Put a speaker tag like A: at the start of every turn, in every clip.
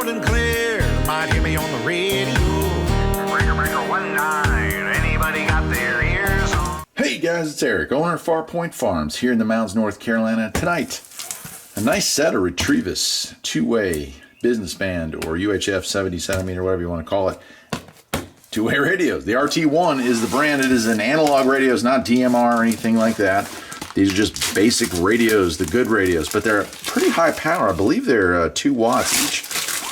A: loud and clear. Might hear me on the radio. Breaker 19. Anybody got their ears on?
B: Hey guys, it's Eric, owner of Farpoint Farms here in the mountains, North Carolina. Tonight, a nice set of Retevis two-way business band or UHF 70 centimeter, whatever you want to call it, two-way radios. The RT1 is the brand. It is an analog radio. It's not DMR or anything like that. These are just basic radios, the good radios, but they're pretty high power. I believe they're 2 watts each.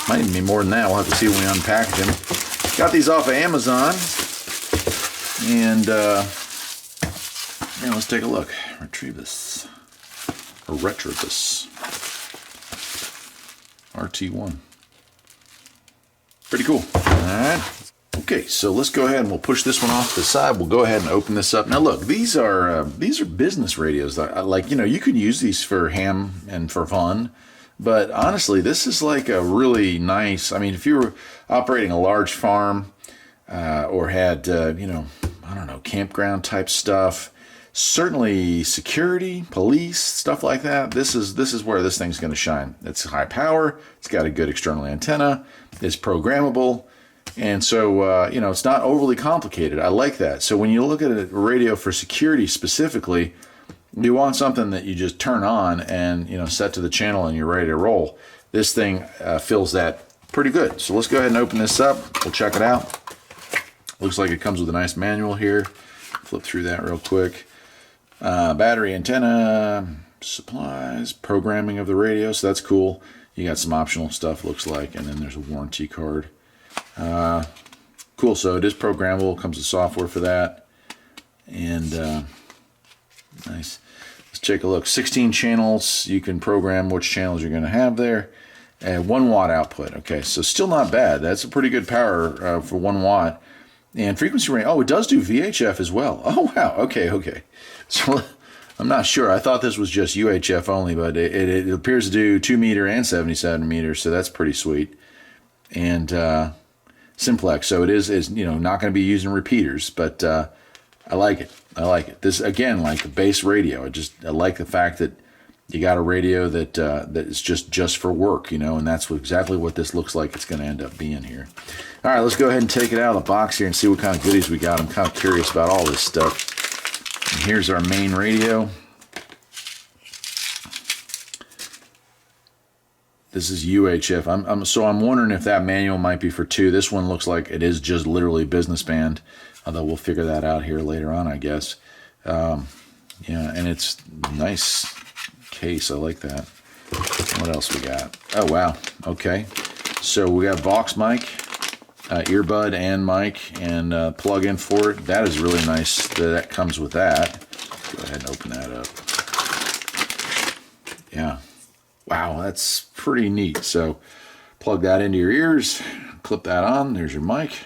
B: Might even be more than that. We'll have to see when we unpackage them. Got these off of Amazon, and let's take a look. Retevis RT1. Pretty cool. All right. Okay, so let's go ahead and we'll push this one off to the side. We'll go ahead and open this up. Now look, these are business radios. Like, you know, you could use these for ham and for fun, but honestly, this is like a really nice, I mean, if you were operating a large farm or had, you know, I don't know, campground type stuff, certainly security, police, stuff like that, this is where this thing's going to shine. It's high power, it's got a good external antenna, it's programmable, and so, you know, it's not overly complicated. I like that. So when you look at a radio for security specifically, you want something that you just turn on and, you know, set to the channel and you're ready to roll. This thing fills that pretty good. So let's go ahead and open this up. We'll check it out. Looks like it comes with a nice manual here. Flip through that real quick. Battery, antenna, supplies, programming of the radio. So that's cool. You got some optional stuff, looks like, and then there's a warranty card. Cool. So it is programmable. Comes with software for that. And nice. Let's take a look. 16 channels. You can program which channels you're going to have there. And 1 watt output. Okay, so still not bad. That's a pretty good power for 1 watt. And frequency range. Oh, it does do VHF as well. Oh, wow. Okay. So I'm not sure. I thought this was just UHF only, but it appears to do 2 meter and 70 centimeters, so that's pretty sweet. And simplex, so it is you know, not going to be using repeaters, but I like it. This, again, like a base radio. I like the fact that you got a radio that that is just for work, you know, and that's exactly what this looks like it's going to end up being here. All right, let's go ahead and take it out of the box here and see what kind of goodies we got. I'm kind of curious about all this stuff. And here's our main radio. This is UHF. So I'm wondering if that manual might be for 2. This one looks like it is just literally business band, although we'll figure that out here later on, I guess. Yeah, and it's nice case. I like that. What else we got? Oh, wow. Okay. So we got Vox mic, earbud and mic, and plug-in for it. That is really nice that comes with that. Go ahead and open that up. Yeah. Wow, that's pretty neat. So plug that into your ears, clip that on. There's your mic,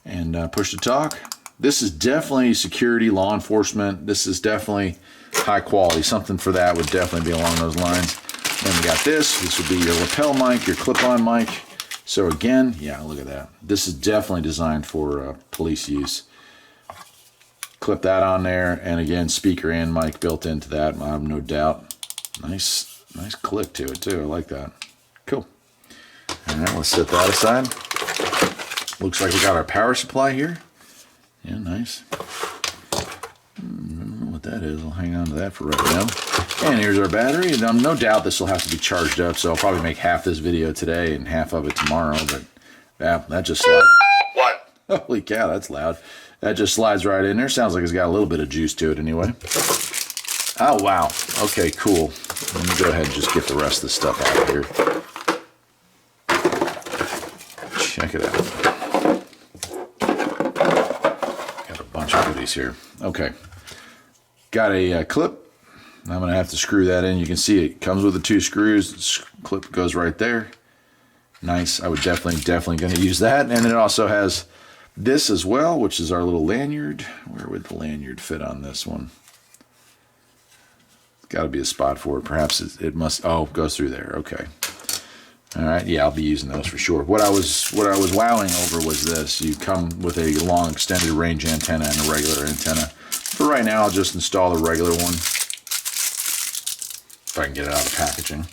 B: and push to talk. This is definitely security, law enforcement. This is definitely high quality. Something for that would definitely be along those lines. Then we got this. This would be your lapel mic, your clip-on mic. So again, yeah, look at that. This is definitely designed for police use. Clip that on there, and again, speaker and mic built into that. I have no doubt. Nice click to it too. I like that. Cool. All right, let's set that aside. Looks like we got our power supply here. Yeah, nice. I don't know what that is. I'll hang on to that for right now. And here's our battery. And no doubt this will have to be charged up, so I'll probably make half this video today and half of it tomorrow. But yeah, that just slides. What? Holy cow, that's loud. That just slides right in there. Sounds like it's got a little bit of juice to it anyway. Oh, wow. Okay, cool. Let me go ahead and just get the rest of the stuff out of here. Check it out. Got a bunch of goodies here. Okay. Got a clip. I'm going to have to screw that in. You can see it comes with the 2 screws. The clip goes right there. Nice. I would definitely going to use that. And it also has this as well, which is our little lanyard. Where would the lanyard fit on this one? Got to be a spot for it. Perhaps it must. Oh, it goes through there. Okay. All right. Yeah, I'll be using those for sure. What I was wowing over was this. You come with a long extended range antenna and a regular antenna. For right now, I'll just install the regular one. If I can get it out of the packaging.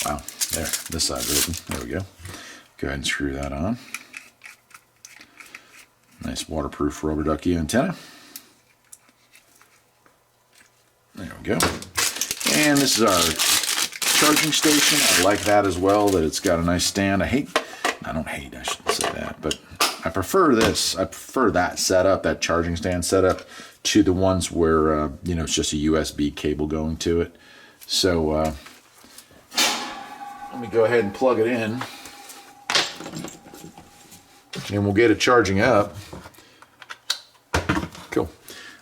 B: Wow. There, this side's open. There we go. Go ahead and screw that on. Nice waterproof rubber ducky antenna. There we go. And this is our charging station. I like that as well, that it's got a nice stand. I shouldn't say that, but I prefer this. I prefer that setup, that charging stand setup, to the ones where, you know, it's just a USB cable going to it. So, let me go ahead and plug it in. And we'll get it charging up. Cool.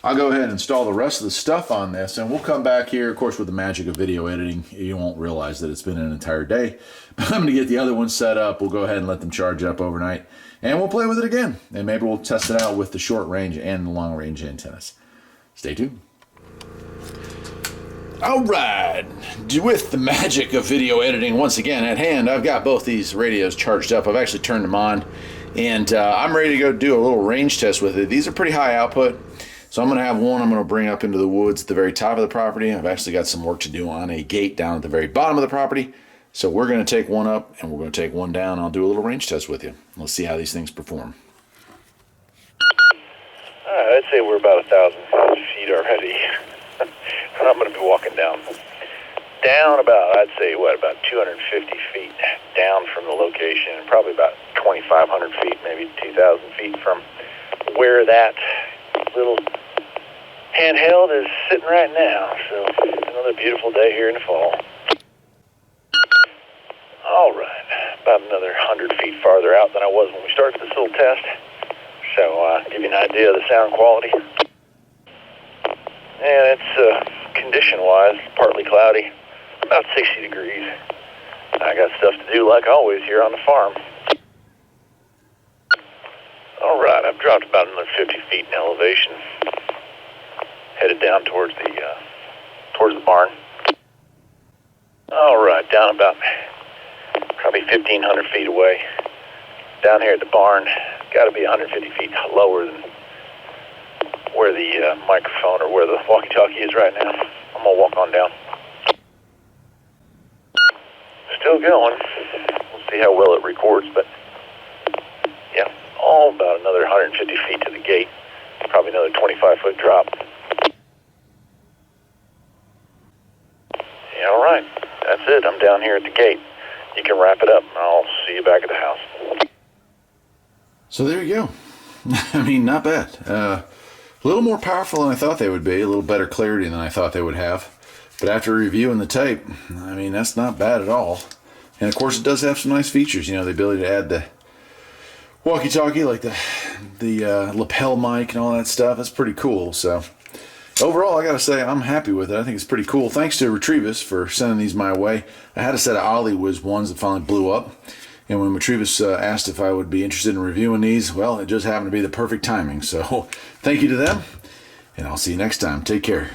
B: I'll go ahead and install the rest of the stuff on this, and we'll come back here. Of course, with the magic of video editing, you won't realize that it's been an entire day. But I'm going to get the other ones set up. We'll go ahead and let them charge up overnight, and we'll play with it again. And maybe we'll test it out with the short range and the long range antennas. Stay tuned. All right, with the magic of video editing once again at hand, I've got both these radios charged up. I've actually turned them on, and I'm ready to go do a little range test with it. These are pretty high output, so I'm going to have one I'm going to bring up into the woods at the very top of the property. I've actually got some work to do on a gate down at the very bottom of the property, so we're going to take one up and we're going to take one down. I'll do a little range test with you. Let's see how these things perform.
C: I'd say we're about 1,000 feet already. And I'm going to be walking down about, I'd say, about 250 feet down from the location, and probably about 2,500 feet, maybe 2,000 feet from where that little handheld is sitting right now. So it's another beautiful day here in the fall. All right, about another 100 feet farther out than I was when we started this little test. So give you an idea of the sound quality. And it's condition-wise, partly cloudy, about 60 degrees. I got stuff to do like always here on the farm. All right, I've dropped about another 50 feet in elevation, headed down towards the barn. All right, down about probably 1,500 feet away. Down here at the barn, got to be 150 feet lower than where the microphone or where the walkie-talkie is right now. I'm going to walk on down. Still going. We'll see how well it records, but yeah, about another 150 feet to the gate. Probably another 25-foot drop. Yeah, all right. That's it. I'm down here at the gate. You can wrap it up, and I'll see you back at the house.
B: So there you go. I mean, not bad. A little more powerful than I thought they would be, a little better clarity than I thought they would have. But after reviewing the tape, I mean, that's not bad at all. And of course, it does have some nice features. You know, the ability to add the walkie-talkie, like the lapel mic and all that stuff. That's pretty cool. So overall, I gotta say, I'm happy with it. I think it's pretty cool. Thanks to Retevis for sending these my way. I had a set of Olywiz ones that finally blew up. And when Retevis asked if I would be interested in reviewing these, well, it just happened to be the perfect timing. So thank you to them, and I'll see you next time. Take care.